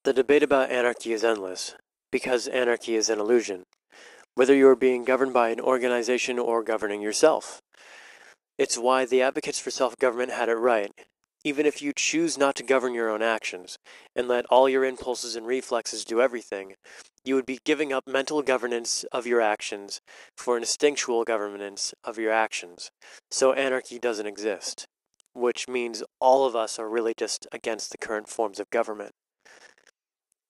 The debate about anarchy is endless, because anarchy is an illusion, whether you are being governed by an organization or governing yourself. It's why the advocates for self-government had it right. Even if you choose not to govern your own actions, and let all your impulses and reflexes do everything, you would be giving up mental governance of your actions for instinctual governance of your actions. So anarchy doesn't exist, which means all of us are really just against the current forms of government.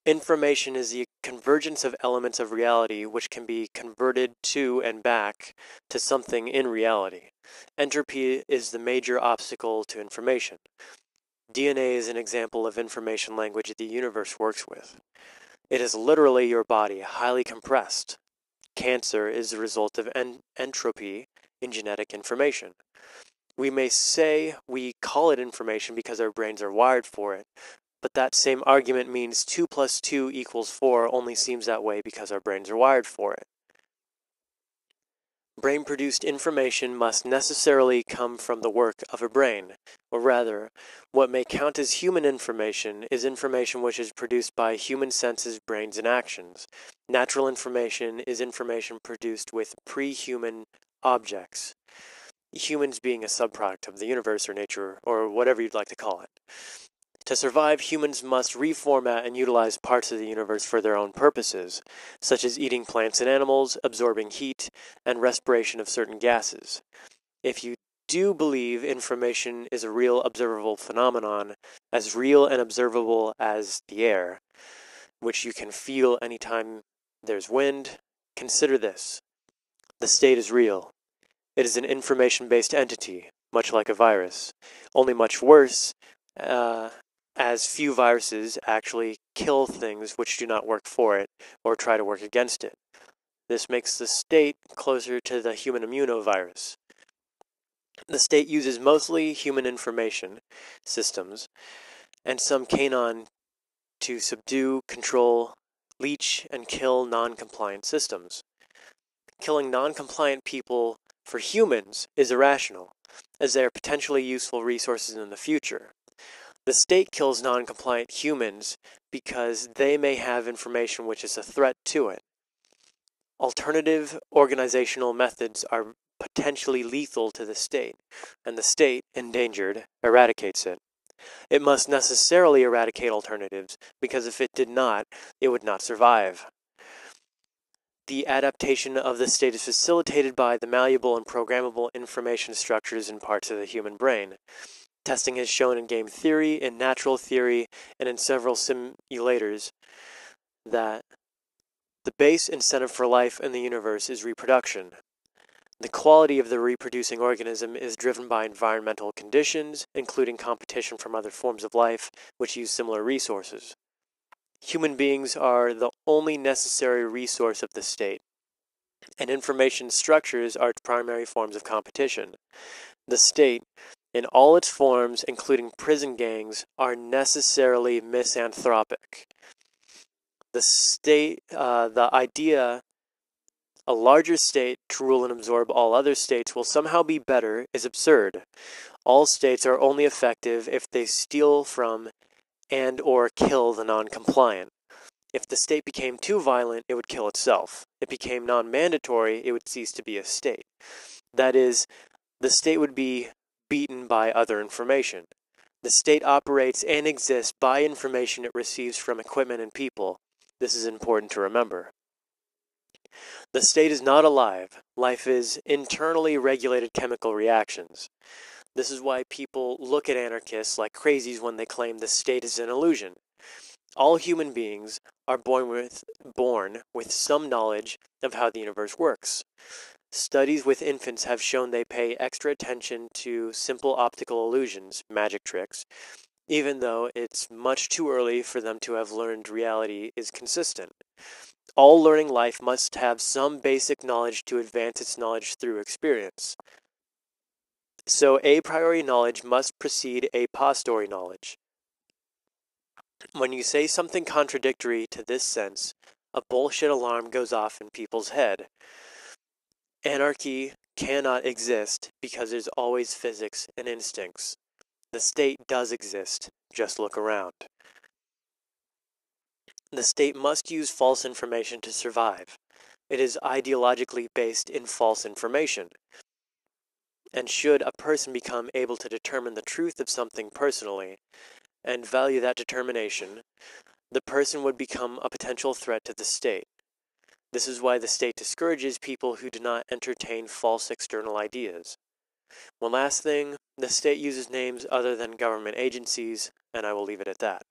Information is the convergence of elements of reality which can be converted to and back to something in reality. Entropy is the major obstacle to information. DNA is an example of information language the universe works with. It is literally your body, highly compressed. Cancer is the result of entropy in genetic information. We may say we call it information because our brains are wired for it, but that same argument means 2 plus 2 equals 4 only seems that way because our brains are wired for it. Brain-produced information must necessarily come from the work of a brain, or rather, what may count as human information is information which is produced by human senses, brains, and actions. Natural information is information produced with pre-human objects, humans being a subproduct of the universe or nature, or whatever you'd like to call it. To survive, humans must reformat and utilize parts of the universe for their own purposes, such as eating plants and animals, absorbing heat, and respiration of certain gases. If you do believe information is a real observable phenomenon, as real and observable as the air, which you can feel anytime there's wind, consider this. The state is real. It is an information-based entity, much like a virus, only much worse, as few viruses actually kill things which do not work for it or try to work against it. This makes the state closer to the human immunovirus. The state uses mostly human information systems and some canine to subdue, control, leech, and kill non-compliant systems. Killing non-compliant people for humans is irrational, as they are potentially useful resources in the future. The state kills non-compliant humans because they may have information which is a threat to it. Alternative organizational methods are potentially lethal to the state, and the state, endangered, eradicates it. It must necessarily eradicate alternatives, because if it did not, it would not survive. The adaptation of the state is facilitated by the malleable and programmable information structures in parts of the human brain. Testing has shown in game theory, in natural theory, and in several simulators that the base incentive for life in the universe is reproduction. The quality of the reproducing organism is driven by environmental conditions, including competition from other forms of life which use similar resources. Human beings are the only necessary resource of the state, and information structures are primary forms of competition. The state, in all its forms, including prison gangs, are necessarily misanthropic. The state, the idea a larger state to rule and absorb all other states will somehow be better is absurd. All states are only effective if they steal from and or kill the non-compliant. If the state became too violent, it would kill itself. If it became non-mandatory, it would cease to be a state. That is, the state would be beaten by other information. The state operates and exists by information it receives from equipment and people. This is important to remember. The state is not alive. Life is internally regulated chemical reactions. This is why people look at anarchists like crazies when they claim the state is an illusion. All human beings are born with some knowledge of how the universe works. Studies with infants have shown they pay extra attention to simple optical illusions, magic tricks, even though it's much too early for them to have learned reality is consistent. All learning life must have some basic knowledge to advance its knowledge through experience. So a priori knowledge must precede a posteriori knowledge. When you say something contradictory to this sense, a bullshit alarm goes off in people's head. Anarchy cannot exist because there's always physics and instincts. The state does exist, just look around. The state must use false information to survive. It is ideologically based in false information. And should a person become able to determine the truth of something personally, and value that determination, the person would become a potential threat to the state. This is why the state discourages people who do not entertain false external ideas. One last thing, the state uses names other than government agencies, and I will leave it at that.